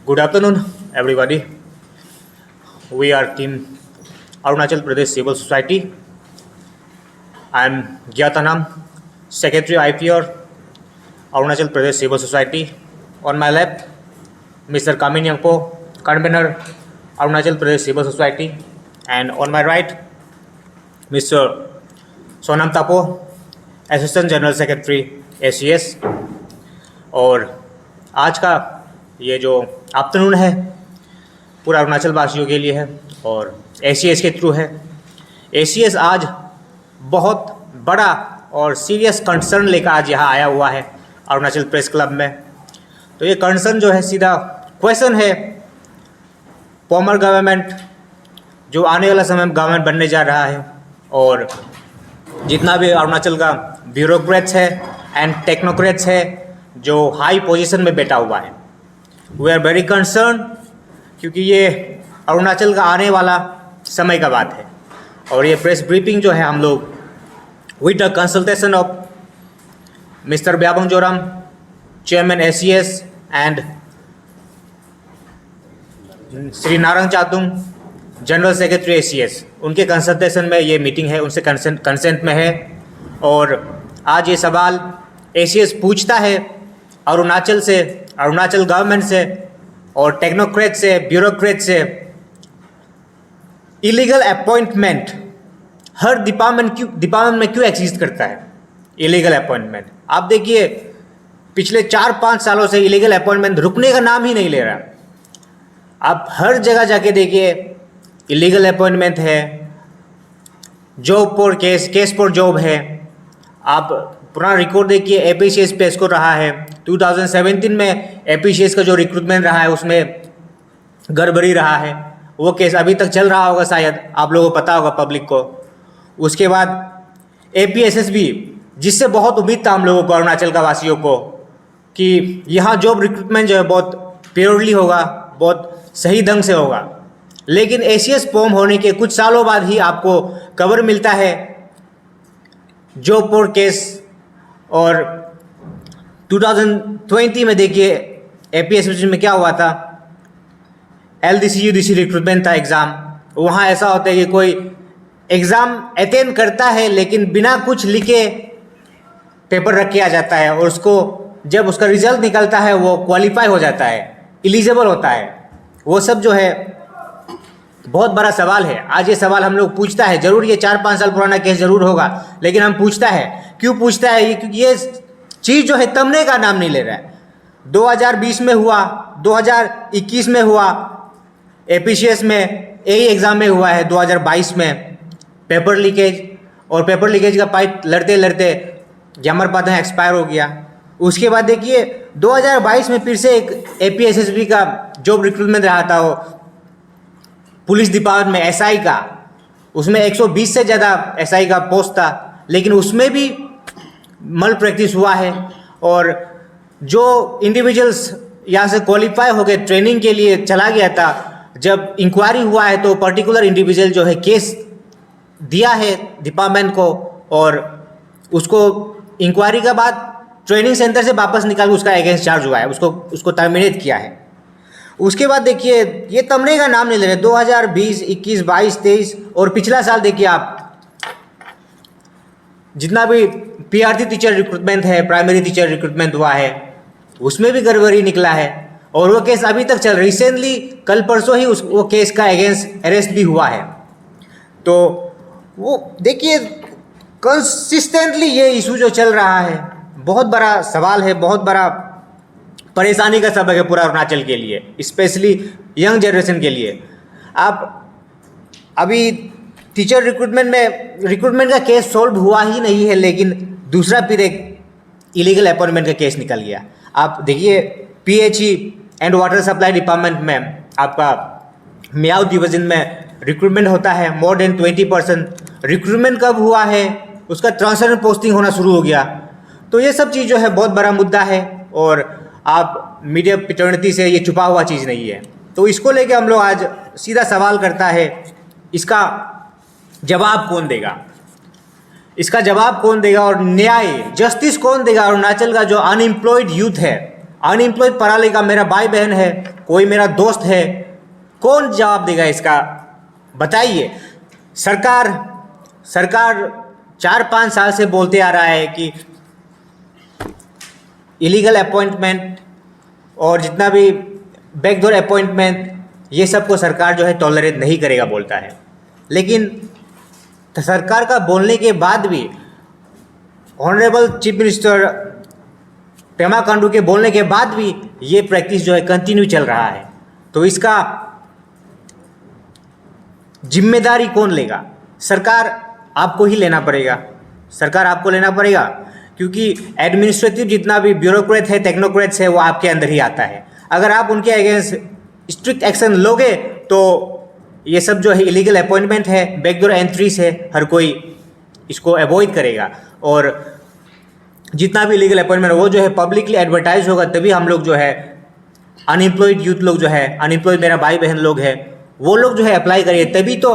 Good afternoon, everybody. We are Team Arunachal Pradesh Civil Society. I am Gyatanam, Secretary IPR, Arunachal Pradesh Civil Society. On my left, Mr. Kamin Yangpo, Convener, Arunachal Pradesh Civil Society. And on my right, Mr. Sonam Tapo, Assistant General Secretary, ACS. और आज का ये जो afternoon है पूरा अरुणाचल वासियों के लिए है और ACS के थ्रू है। ACS आज बहुत बड़ा और सीरियस कंसर्न लेकर आज यहाँ आया हुआ है अरुणाचल प्रेस क्लब में। तो ये कंसर्न जो है सीधा क्वेश्चन है फॉर्मर गवर्नमेंट जो आने वाला समय में गवर्नमेंट बनने जा रहा है और जितना भी अरुणाचल का ब्यूरोक्रेट्स है एंड टेक्नोक्रेट्स है जो हाई पोजीशन में बैठा हुआ है। वी आर वेरी कंसर्न क्योंकि ये अरुणाचल का आने वाला समय का बात है और ये प्रेस ब्रीफिंग जो है हम लोग with the consultation of mister Byabang Joram, chairman ACS and Shri Narang Chatung, general secretary ACS, उनके कंसल्टेशन में ये मीटिंग है, उनसे कंसेंट में है। और आज ये सवाल ACS पूछता है अरुणाचल से, अरुणाचल गवर्नमेंट से और टेक्नोक्रेट से, ब्यूरोक्रेट से, इलीगल अपॉइंटमेंट हर डिपार्टमेंट में क्यों एग्जिस्ट करता है इलीगल अपॉइंटमेंट। आप देखिए पिछले 4-5 सालों से इलीगल अपॉइंटमेंट रुकने का नाम ही नहीं ले रहा। आप हर जगह जाके देखिए इलीगल अपॉइंटमेंट है, जॉब पर केस पर जॉब है। आप पुराना रिकॉर्ड देखिए APCS पे इसको रहा है 2017 में APCS का जो रिक्रूटमेंट रहा है उसमें गड़बड़ी रहा है, वो केस अभी तक चल रहा होगा, शायद आप लोगों को पता होगा पब्लिक को। उसके बाद APSS भी, जिससे बहुत उम्मीद था हम लोगों को, अरुणाचल का वासियों को, कि यहाँ जॉब रिक्रूटमेंट जो है बहुत प्योरली होगा, बहुत सही ढंग से होगा। लेकिन ACS फॉर्म होने के कुछ सालों बाद ही आपको कवर मिलता है जॉब पर केस। और 2020 में देखिए APSS में क्या हुआ था, LDC UDC रिक्रूटमेंट था एग्ज़ाम। वहाँ ऐसा होता है कि कोई एग्ज़ाम अटेंड करता है लेकिन बिना कुछ लिखे पेपर रख के आ जाता है और उसको जब उसका रिजल्ट निकलता है वो क्वालिफाई हो जाता है, एलिजिबल होता है। वो सब जो है बहुत बड़ा सवाल है। आज ये सवाल हम लोग पूछता है, ज़रूर ये 4-5 साल पुराना केस ज़रूर होगा, लेकिन हम पूछता है। क्यों पूछता है? क्योंकि ये चीज़ जो है थमने का नाम नहीं ले रहा है। 2020 में हुआ, 2021 में हुआ, APCS में यही एग्ज़ाम में हुआ है 2022 में पेपर लीकेज, और पेपर लीकेज का पाइप लड़ते लड़ते जमर पाते हैं एक्सपायर हो गया। उसके बाद देखिए 2022 में फिर से एक APSSB का जॉब रिक्रूटमेंट रहा था, वो पुलिस डिपार्टमेंट में SI का, उसमें 120 से ज़्यादा SI का पोस्ट था, लेकिन उसमें भी मल प्रैक्टिस हुआ है। और जो इंडिविजुअल्स यहाँ से क्वालिफाई हो गए ट्रेनिंग के लिए चला गया था, जब इंक्वायरी हुआ है तो पर्टिकुलर इंडिविजुअल जो है केस दिया है डिपार्टमेंट को और उसको इंक्वायरी के बाद ट्रेनिंग सेंटर से वापस निकाल उसका अगेंस्ट चार्ज हुआ है, उसको टर्मिनेट किया है। उसके बाद देखिए ये तमने का नाम नहीं ले रहे। 2020, 21, 22, 23 और पिछला साल देखिए आप, जितना भी PRT टीचर रिक्रूटमेंट है, प्राइमरी टीचर रिक्रूटमेंट हुआ है, उसमें भी गड़बड़ी निकला है और वो केस अभी तक चल। रिसेंटली कल परसों ही वो केस का अगेंस्ट अरेस्ट भी हुआ है। तो वो देखिए कंसिस्टेंटली ये इशू जो चल रहा है बहुत बड़ा सवाल है, बहुत बड़ा परेशानी का सबक है पूरा अरुणाचल के लिए, स्पेशली यंग जनरेशन के लिए। आप अभी टीचर रिक्रूटमेंट का केस सॉल्व हुआ ही नहीं है, लेकिन दूसरा फिर एक इलीगल अपॉइंटमेंट का केस निकल गया। आप देखिए PHE and water supply department में आपका मियाओ डिवीजन में रिक्रूटमेंट होता है मोर देन 20%। रिक्रूटमेंट कब हुआ है, उसका ट्रांसफर पोस्टिंग होना शुरू हो गया। तो ये सब चीज़ जो है बहुत बड़ा मुद्दा है और आप मीडिया पिटर्निटी से ये छुपा हुआ चीज़ नहीं है। तो इसको लेके हम लोग आज सीधा सवाल करता है, इसका जवाब कौन देगा, इसका जवाब कौन देगा और न्याय जस्टिस कौन देगा। अरुणाचल का जो अनएम्प्लॉयड यूथ है अनएम्प्लॉयड पढ़ा लिखा मेरा भाई बहन है, कोई मेरा दोस्त है, कौन जवाब देगा इसका? बताइए। सरकार 4-5 साल से बोलते आ रहा है कि इलीगल अपॉइंटमेंट और जितना भी बैकडोर अपॉइंटमेंट, ये सब को सरकार जो है टॉलरेट नहीं करेगा बोलता है। लेकिन सरकार का बोलने के बाद भी, honourable chief minister Pema Khandu के बोलने के बाद भी ये प्रैक्टिस जो है कंटिन्यू चल रहा है। तो इसका जिम्मेदारी कौन लेगा? सरकार आपको ही लेना पड़ेगा। सरकार आपको लेना पड़ेगा, क्योंकि एडमिनिस्ट्रेटिव जितना भी ब्यूरोक्रेट है, टेक्नोक्रेट्स है, वो आपके अंदर ही आता है। अगर आप उनके अगेंस्ट स्ट्रिक्ट एक्शन लोगे तो ये सब जो है इलीगल अपॉइंटमेंट है, बैकडोर एंट्रीज है, हर कोई इसको अवॉइड करेगा। और जितना भी इलीगल अपॉइंटमेंट वो जो है पब्लिकली एडवर्टाइज होगा, तभी हम लोग जो है अनएम्प्लॉयड यूथ लोग जो है, अनएम्प्लॉयड मेरा भाई बहन लोग है, वो लोग जो है अप्लाई करिए, तभी तो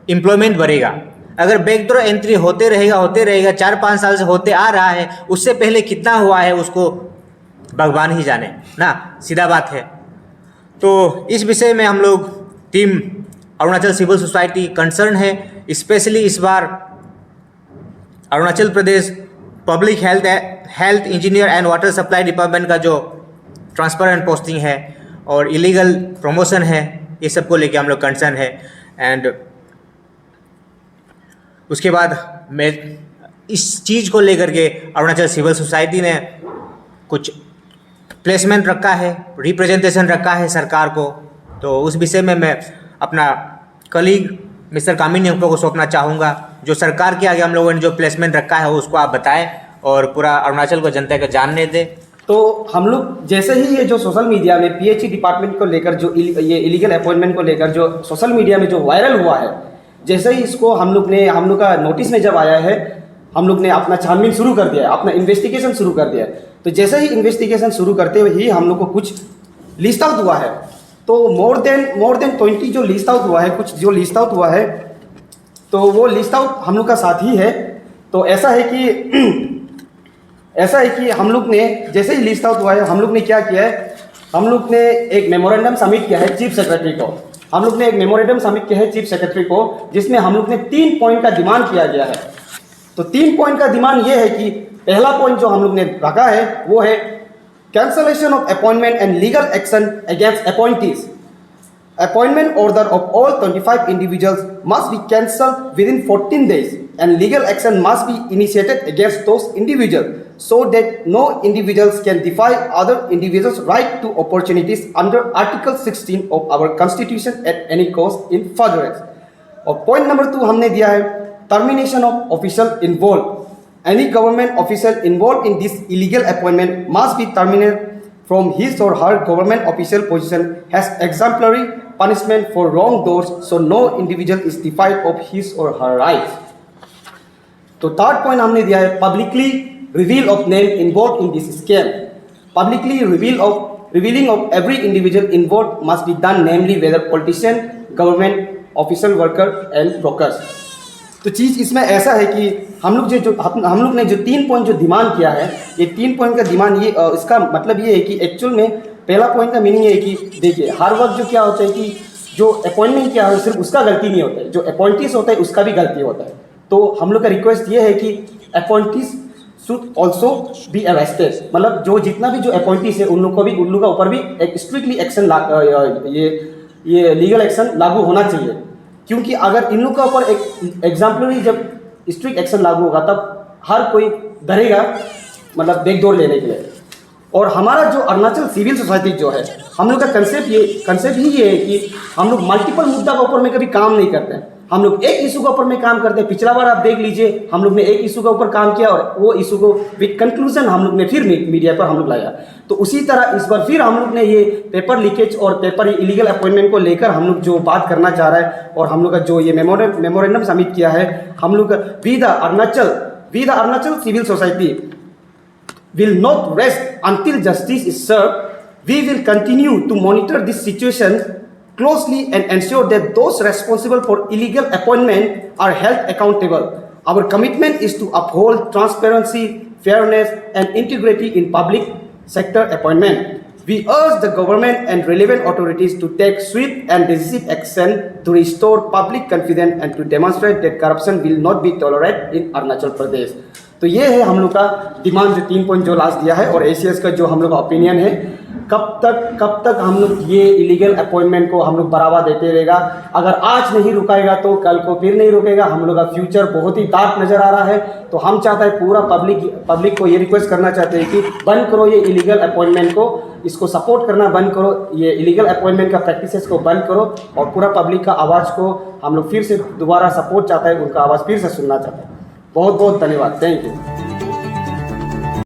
एम्प्लॉयमेंट बढ़ेगा। अगर बैकडोर एंट्री होते रहेगा 4-5 साल से होते आ रहा है, उससे पहले कितना हुआ है उसको भगवान ही जाने ना, सीधा बात है। तो इस विषय में हम लोग team Arunachal civil society concern है। स्पेशली इस बार Arunachal Pradesh public health engineer and water supply department का जो ट्रांसफर एंड पोस्टिंग है और इलीगल प्रमोशन है, ये सब को लेके हम लोग कंसर्न है। एंड उसके बाद मैं इस चीज़ को लेकर के अरुणाचल सिविल सोसाइटी ने कुछ प्लेसमेंट रखा है, रिप्रेजेंटेशन रखा है सरकार को। तो उस विषय में मैं अपना कलीग मिस्टर कामिनी अंको को सौंपना चाहूँगा। जो सरकार के आगे हम लोगों ने जो प्लेसमेंट रखा है उसको आप बताएं और पूरा अरुणाचल को जनता को जानने दें। तो हम लोग जैसे ही ये जो सोशल मीडिया में पीएचई डिपार्टमेंट को लेकर जो ये इलीगल अपॉइंटमेंट को लेकर जो सोशल मीडिया में जो वायरल हुआ है, जैसे ही इसको हम लोग का नोटिस में जब आया है, हम लोग ने अपना छानबीन शुरू कर दिया है, अपना इन्वेस्टिगेशन शुरू कर दिया है। तो जैसे ही इन्वेस्टिगेशन शुरू करते हुए ही हम लोग को कुछ लिस्ट आउट हुआ है। तो मोर देन 20 जो लिस्ट आउट हुआ है, कुछ जो लिस्ट आउट हुआ है, तो वो लिस्ट आउट हम लोग का साथ ही है। तो ऐसा है कि हम लोग ने जैसे ही लिस्ट आउट हुआ है, हम लोग ने क्या किया है, हम लोग ने एक मेमोरेंडम सबमिट किया है चीफ सेक्रेटरी को। हम लोग ने एक मेमोरेंडम सबमिट किया है चीफ सेक्रेटरी को, जिसमें हम लोग ने 3 पॉइंट का डिमांड किया गया है। तो 3 पॉइंट का डिमांड ये है कि पहला पॉइंट जो हम लोग ने रखा है वो है cancellation of appointment and legal action against appointees. Appointment order of all 25 individuals must be cancelled within 14 days and legal action must be initiated against those individuals so that no individuals can defy other individuals' right to opportunities under Article 16 of our Constitution at any cost in furtherance. और point number 2 हमने दिया है termination of official involved. Any government official involved in this illegal appointment must be terminated from his or her government official position has exemplary punishment for wrongdoers, so no individual is deprived of his or her rights. तो third point हमने दिया है publicly reveal of name involved in this scam. Publicly revealing of every individual involved must be done, namely whether politician, government official, worker and brokers. तो चीज़ इसमें ऐसा है कि हम लोग ने जो 3 पॉइंट जो डिमांड किया है, ये 3 पॉइंट का डिमांड ये इसका मतलब ये है कि एक्चुअल में पहला पॉइंट का मीनिंग ये है कि देखिए हर वक्त जो क्या होता है कि जो अपॉइंटमेंट किया है सिर्फ उसका गलती नहीं होता है, जो अपॉइंटीज होता है उसका भी गलती होता है। तो हम लोग का रिक्वेस्ट ये है कि appointees should also be arrested, मतलब जो जितना भी जो अपॉइंटीज है उन लोग का ऊपर भी एक स्ट्रिक्टली एक्शन ये लीगल एक्शन लागू होना चाहिए। क्योंकि अगर इन लोग का ऊपर एक एग्जाम्पलरी जब स्ट्रिक्ट एक्शन लागू होगा तब हर कोई डरेगा, मतलब बैकडोर लेने के लिए। और हमारा जो अरुणाचल सिविल सोसाइटी जो है, हम लोग का कंसेप्ट ही ये है कि हम लोग मल्टीपल मुद्दा के ऊपर में कभी काम नहीं करते हैं, हम लोग एक इशू के ऊपर में काम करते हैं। पिछला बार आप देख लीजिए, हम लोग ने एक इशू के ऊपर काम किया और वो इशू को विद कंक्लूजन हम लोग ने फिर मीडिया पर हम लोग लाया। तो उसी तरह इस बार फिर हम लोग ने ये पेपर लीकेज और पेपर इलीगल अपॉइंटमेंट को लेकर हम लोग जो बात करना चाह रहा है, और हम लोग का जो ये मेमोरेंडम सबमिट किया है, हम लोग we the Arunachal civil society will not rest until justice is served. We will continue to monitor this situation closely and ensure that those responsible for illegal appointment are held accountable. Our commitment is to uphold transparency, fairness and integrity in public sector appointment. We urge the government and relevant authorities to take swift and decisive action to restore public confidence and to demonstrate that corruption will not be tolerated in Arunachal Pradesh. तो ये है हम लोग का demand जो 3 point जो last दिया है, और एसीएस का जो हम लोग का ओपिनियन है, कब तक हम लोग ये इलीगल अपॉइंटमेंट को हम लोग बढ़ावा देते रहेगा। अगर आज नहीं रुकाएगा तो कल को फिर नहीं रुकेगा। हम लोग का फ्यूचर बहुत ही डार्क नज़र आ रहा है। तो हम चाहते हैं पूरा पब्लिक को ये रिक्वेस्ट करना चाहते हैं कि बंद करो ये इलीगल अपॉइंटमेंट को, इसको सपोर्ट करना बंद करो, ये इलीगल अपॉइंटमेंट का प्रैक्टिसेस को बंद करो, और पूरा पब्लिक का आवाज़ को हम लोग फिर से दोबारा सपोर्ट चाहते हैं, उनका आवाज़ फिर से सुनना चाहते हैं। बहुत बहुत धन्यवाद, थैंक यू।